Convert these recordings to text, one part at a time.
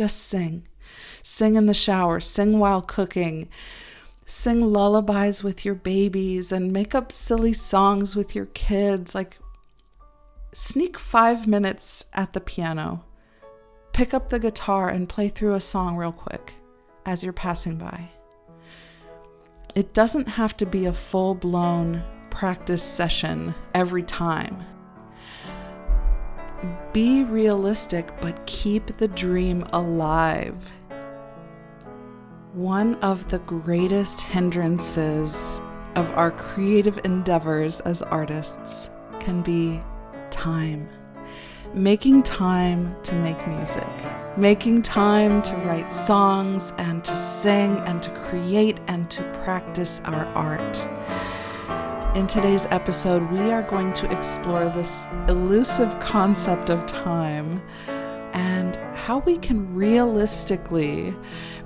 Just sing. Sing in the shower, sing while cooking, sing lullabies with your babies, and make up silly songs with your kids. Like, sneak 5 minutes at the piano. Pick up the guitar and play through a song real quick as you're passing by. It doesn't have to be a full-blown practice session every time. Be realistic, but keep the dream alive. One of the greatest hindrances of our creative endeavors as artists can be time. Making time to make music. Making time to write songs and to sing and to create and to practice our art. In today's episode, we are going to explore this elusive concept of time and how we can realistically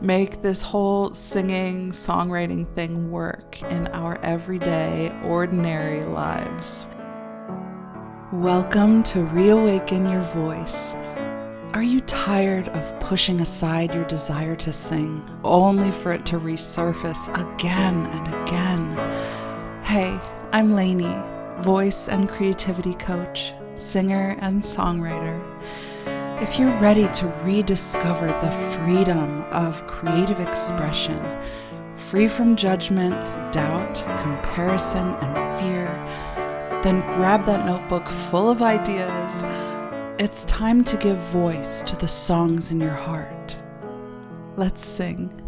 make this whole singing, songwriting thing work in our everyday, ordinary lives. Welcome to Reawaken Your Voice. Are you tired of pushing aside your desire to sing, only for it to resurface again and again? Hey, I'm Lainey, voice and creativity coach, singer and songwriter. If you're ready to rediscover the freedom of creative expression, free from judgment, doubt, comparison, and fear, then grab that notebook full of ideas. It's time to give voice to the songs in your heart. Let's sing.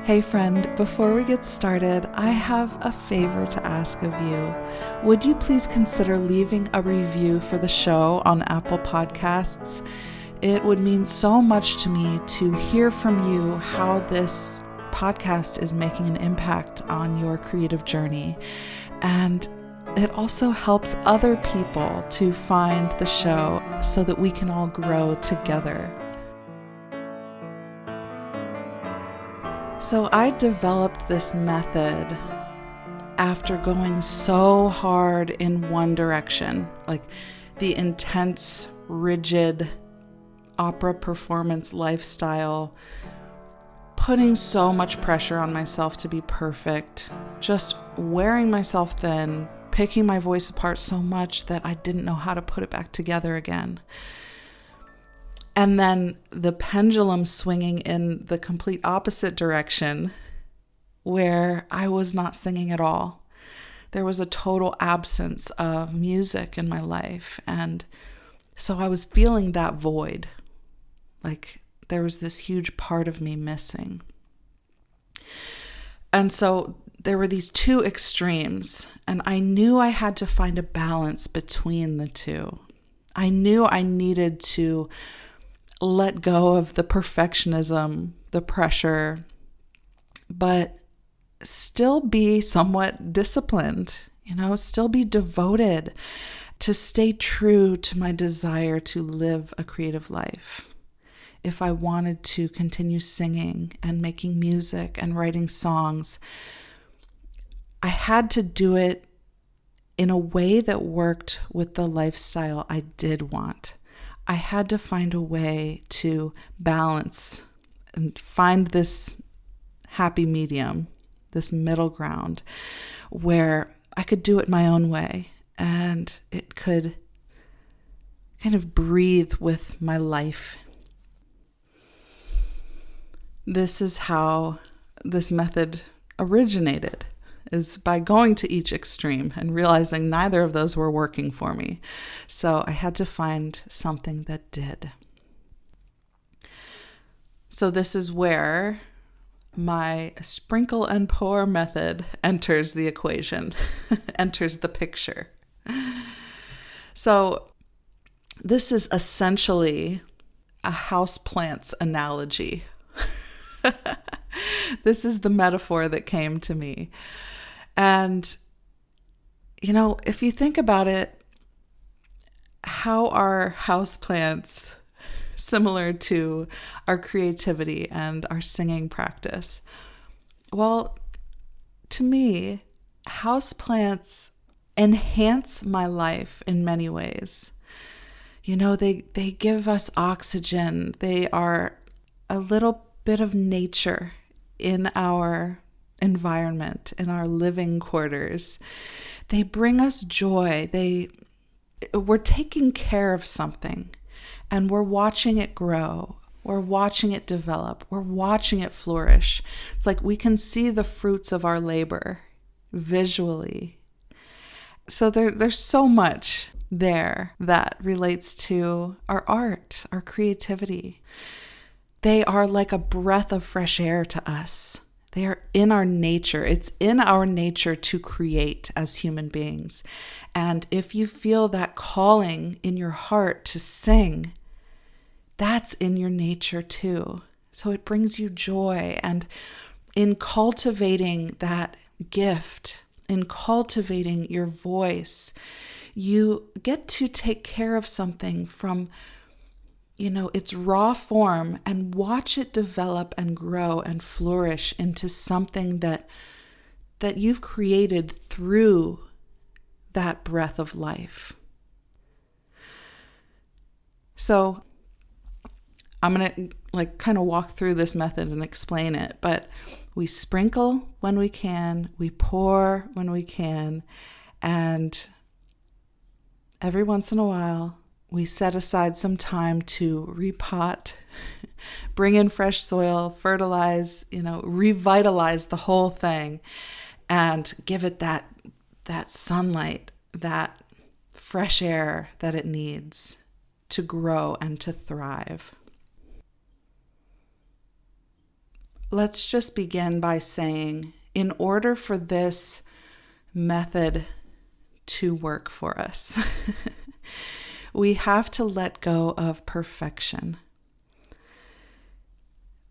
Hey friend, before we get started, I have a favor to ask of you. Would you please consider leaving a review for the show on Apple Podcasts? It would mean so much to me to hear from you how this podcast is making an impact on your creative journey. And it also helps other people to find the show so that we can all grow together. So I developed this method after going so hard in one direction, like the intense, rigid opera performance lifestyle, putting so much pressure on myself to be perfect, just wearing myself thin, picking my voice apart so much that I didn't know how to put it back together again. And then the pendulum swinging in the complete opposite direction, where I was not singing at all. There was a total absence of music in my life. And so I was feeling that void, like there was this huge part of me missing. And so there were these two extremes, and I knew I had to find a balance between the two. I knew I needed to let go of the perfectionism, the pressure, but still be somewhat disciplined, still be devoted to stay true to my desire to live a creative life. If I wanted to continue singing and making music and writing songs, I had to do it in a way that worked with the lifestyle I did want. I had to find a way to balance and find this happy medium, this middle ground, where I could do it my own way and it could kind of breathe with my life. This is how this method originated, is by going to each extreme and realizing neither of those were working for me. So I had to find something that did. So this is where my sprinkle and pour method enters the equation, enters the picture. So this is essentially a houseplant's analogy. This is the metaphor that came to me. And, if you think about it, how are houseplants similar to our creativity and our singing practice? Well, to me, houseplants enhance my life in many ways. They give us oxygen. They are a little bit of nature in our environment, in our living quarters. They bring us joy. We're taking care of something, and we're watching it grow. We're watching it develop. We're watching it flourish. It's like we can see the fruits of our labor visually. So there's so much there that relates to our art, our creativity. They are like a breath of fresh air to us. They are in our nature. It's in our nature to create as human beings. And if you feel that calling in your heart to sing, that's in your nature too. So it brings you joy. And in cultivating that gift, in cultivating your voice, you get to take care of something from its raw form and watch it develop and grow and flourish into something that you've created through that breath of life. So I'm going to kind of walk through this method and explain it, but we sprinkle when we can, we pour when we can, and every once in a while, we set aside some time to repot, bring in fresh soil, fertilize, revitalize the whole thing, and give it that sunlight, that fresh air that it needs to grow and to thrive. Let's just begin by saying, in order for this method to work for us, we have to let go of perfection.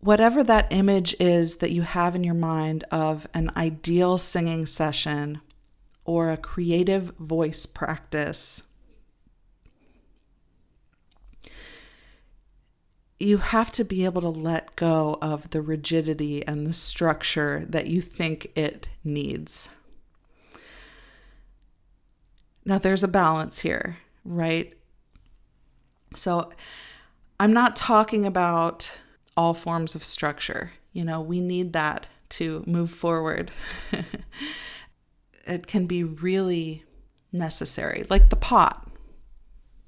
Whatever that image is that you have in your mind of an ideal singing session or a creative voice practice, you have to be able to let go of the rigidity and the structure that you think it needs. Now, there's a balance here, right? So I'm not talking about all forms of structure. We need that to move forward. It can be really necessary, like the pot.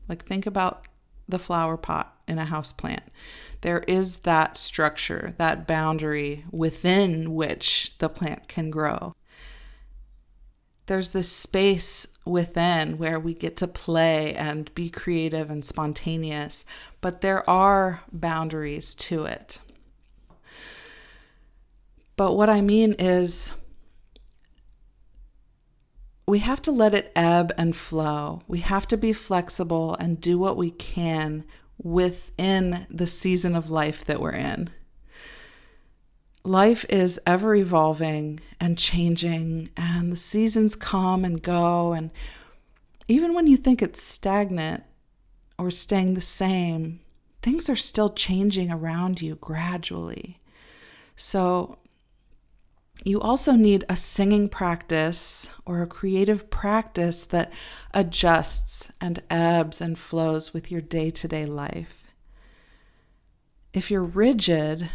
Think about the flower pot in a house plant. There is that structure, that boundary within which the plant can grow. There's this space within where we get to play and be creative and spontaneous, but there are boundaries to it. But what I mean is, we have to let it ebb and flow. We have to be flexible and do what we can within the season of life that we're in. Life is ever evolving and changing, and the seasons come and go. And even when you think it's stagnant or staying the same, things are still changing around you gradually. So you also need a singing practice or a creative practice that adjusts and ebbs and flows with your day-to-day life. If you're rigid,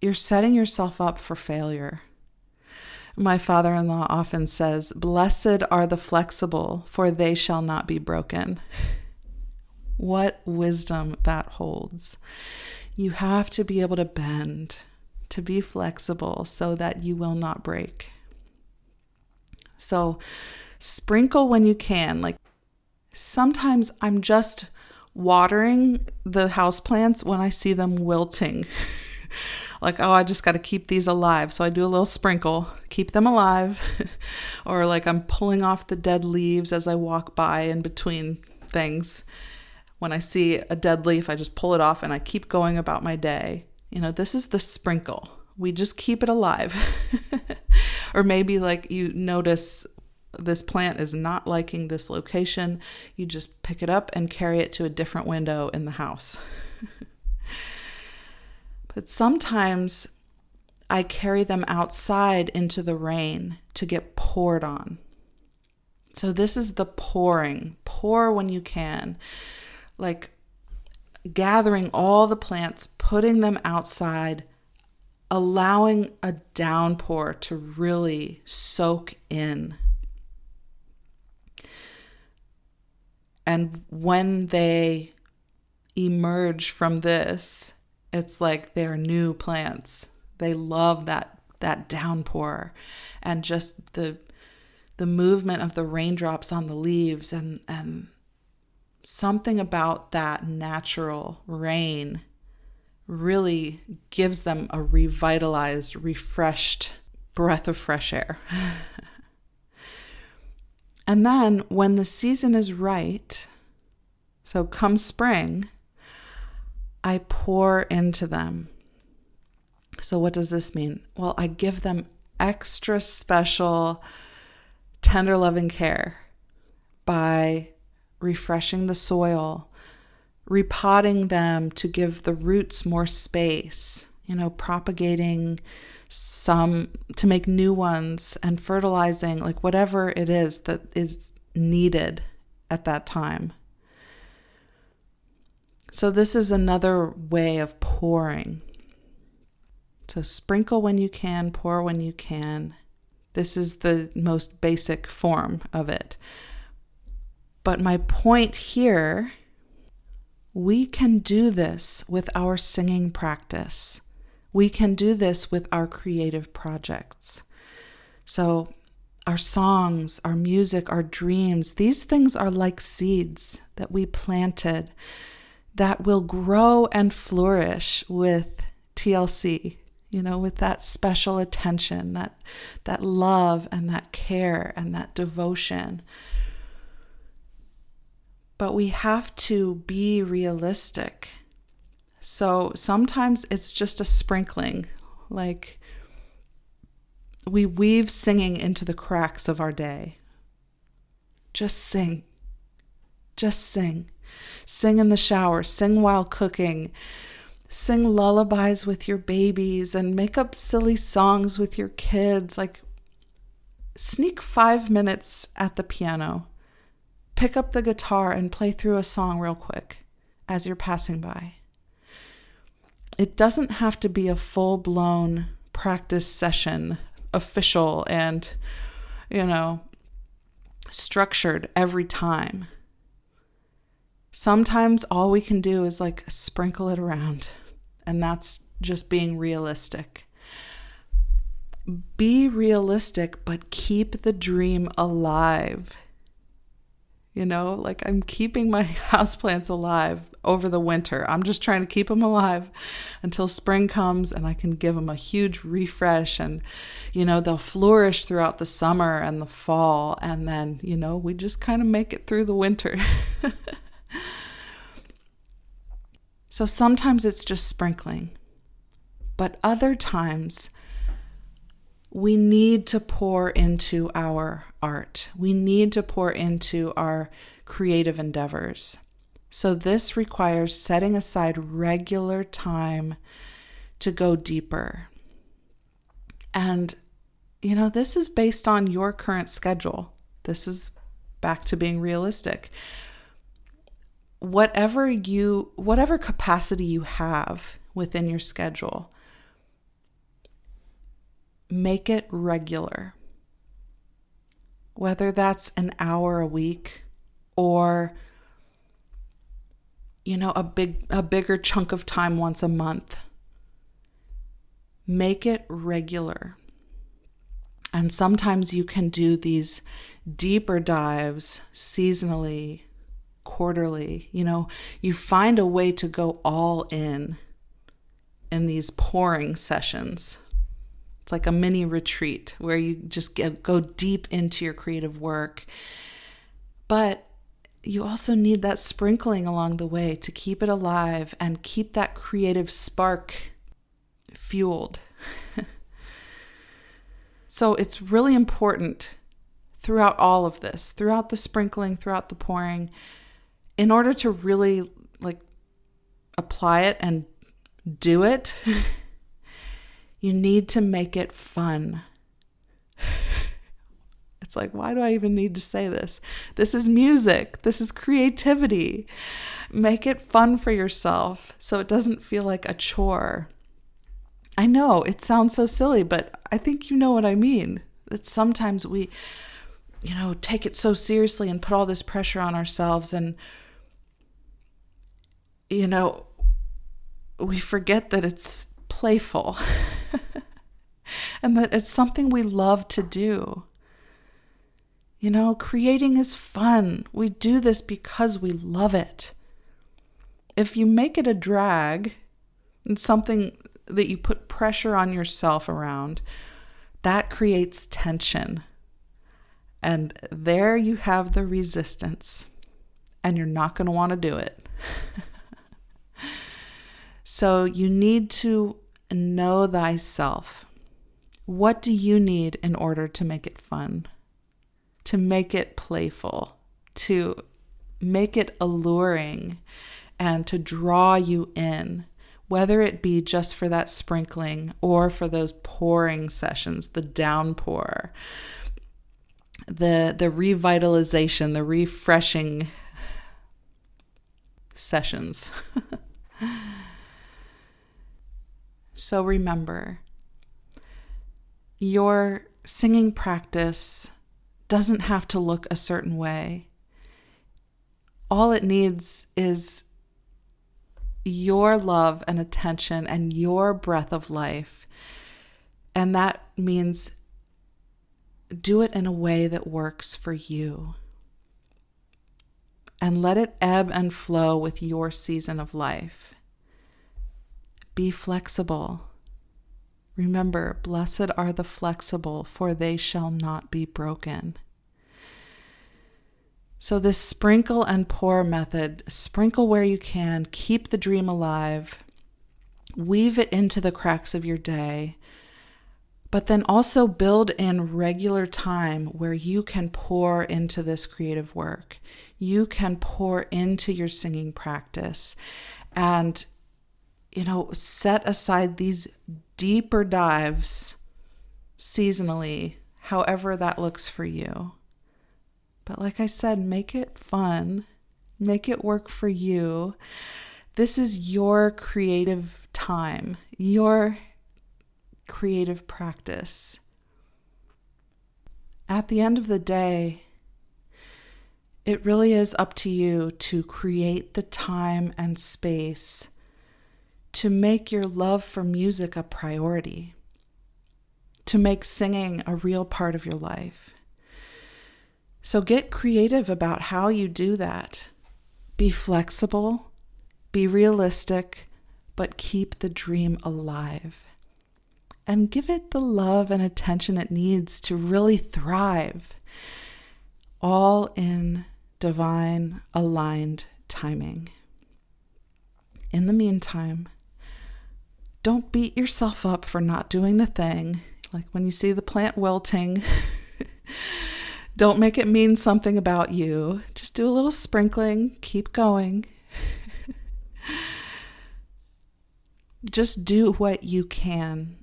you're setting yourself up for failure. My father-in-law often says, "Blessed are the flexible, for they shall not be broken." What wisdom that holds. You have to be able to bend, to be flexible so that you will not break. So sprinkle when you can. Sometimes I'm just watering the houseplants when I see them wilting. I just got to keep these alive. So I do a little sprinkle, keep them alive. Or I'm pulling off the dead leaves as I walk by in between things. When I see a dead leaf, I just pull it off and I keep going about my day. This is the sprinkle. We just keep it alive. Or maybe you notice this plant is not liking this location. You just pick it up and carry it to a different window in the house. But sometimes I carry them outside into the rain to get poured on. So this is the pouring. Pour when you can. like gathering all the plants, putting them outside, allowing a downpour to really soak in. And when they emerge from this, it's like they're new plants. They love that downpour and just the movement of the raindrops on the leaves, and something about that natural rain really gives them a revitalized, refreshed breath of fresh air. And then when the season is right, so come spring, I pour into them. So what does this mean? Well, I give them extra special, tender loving care by refreshing the soil, repotting them to give the roots more space, propagating some to make new ones, and fertilizing, like whatever it is that is needed at that time. So this is another way of pouring. So sprinkle when you can, pour when you can. This is the most basic form of it. But my point here, we can do this with our singing practice. We can do this with our creative projects. So our songs, our music, our dreams, these things are like seeds that we planted that will grow and flourish with TLC, with that special attention, that love and that care and that devotion. But we have to be realistic. So sometimes it's just a sprinkling, like we weave singing into the cracks of our day. Just sing. Just sing. Sing in the shower, sing while cooking, sing lullabies with your babies, and make up silly songs with your kids. Like, sneak 5 minutes at the piano, pick up the guitar and play through a song real quick as you're passing by. It doesn't have to be a full-blown practice session, official and, structured every time. Sometimes all we can do is like sprinkle it around, and that's just being realistic. Be realistic, but keep the dream alive. Like I'm keeping my houseplants alive over the winter. I'm just trying to keep them alive until spring comes and I can give them a huge refresh, and, they'll flourish throughout the summer and the fall. And then, we just kind of make it through the winter. So sometimes it's just sprinkling, but other times we need to pour into our art. We need to pour into our creative endeavors. So this requires setting aside regular time to go deeper. And, this is based on your current schedule. This is back to being realistic. Whatever capacity you have within your schedule, make it regular. Whether that's an hour a week or, a bigger chunk of time once a month. Make it regular. And sometimes you can do these deeper dives seasonally, quarterly. You find a way to go all in these pouring sessions. It's like a mini retreat where you just go deep into your creative work. But you also need that sprinkling along the way to keep it alive and keep that creative spark fueled. So it's really important throughout all of this, throughout the sprinkling, throughout the pouring, in order to really apply it and do it, you need to make it fun. It's like, why do I even need to say this? This is music. This is creativity. Make it fun for yourself so it doesn't feel like a chore. I know it sounds so silly, but I think you know what I mean. That sometimes we, take it so seriously and put all this pressure on ourselves, and, we forget that it's playful and that it's something we love to do. Creating is fun. We do this because we love it. If you make it a drag and something that you put pressure on yourself around, that creates tension. And there you have the resistance, and you're not going to want to do it. So you need to know thyself. What do you need in order to make it fun, to make it playful, to make it alluring, and to draw you in, whether it be just for that sprinkling or for those pouring sessions, the downpour, the revitalization, the refreshing sessions. So remember, your singing practice doesn't have to look a certain way. All it needs is your love and attention and your breath of life. And that means do it in a way that works for you. And let it ebb and flow with your season of life. Be flexible. Remember, blessed are the flexible, for they shall not be broken. So this sprinkle and pour method, sprinkle where you can, keep the dream alive, weave it into the cracks of your day, but then also build in regular time where you can pour into this creative work. You can pour into your singing practice and, set aside these deeper dives seasonally, however that looks for you. But like I said, make it fun, make it work for you. This is your creative time, your creative practice. At the end of the day, it really is up to you to create the time and space to make your love for music a priority, to make singing a real part of your life. So get creative about how you do that. Be flexible, be realistic, but keep the dream alive. And give it the love and attention it needs to really thrive, all in divine, aligned timing. In the meantime, don't beat yourself up for not doing the thing. Like when you see the plant wilting, don't make it mean something about you. Just do a little sprinkling, keep going. Just do what you can.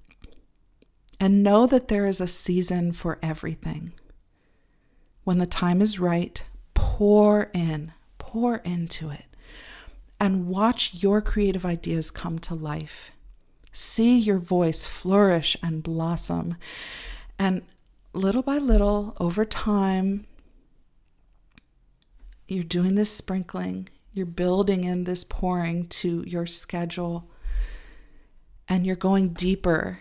And know that there is a season for everything. When the time is right, pour into it. And watch your creative ideas come to life. See your voice flourish and blossom. And little by little, over time, you're doing this sprinkling. You're building in this pouring to your schedule. And you're going deeper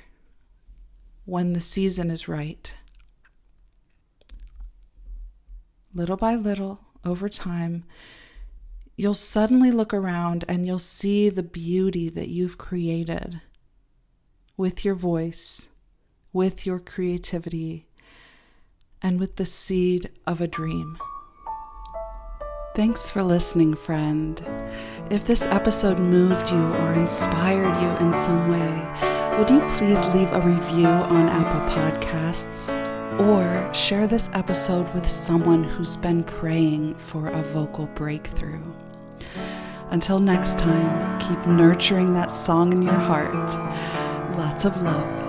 when the season is right. Little by little, over time, you'll suddenly look around and you'll see the beauty that you've created with your voice, with your creativity, and with the seed of a dream. Thanks for listening, friend. If this episode moved you or inspired you in some way, would you please leave a review on Apple Podcasts or share this episode with someone who's been praying for a vocal breakthrough? Until next time, keep nurturing that song in your heart. Lots of love.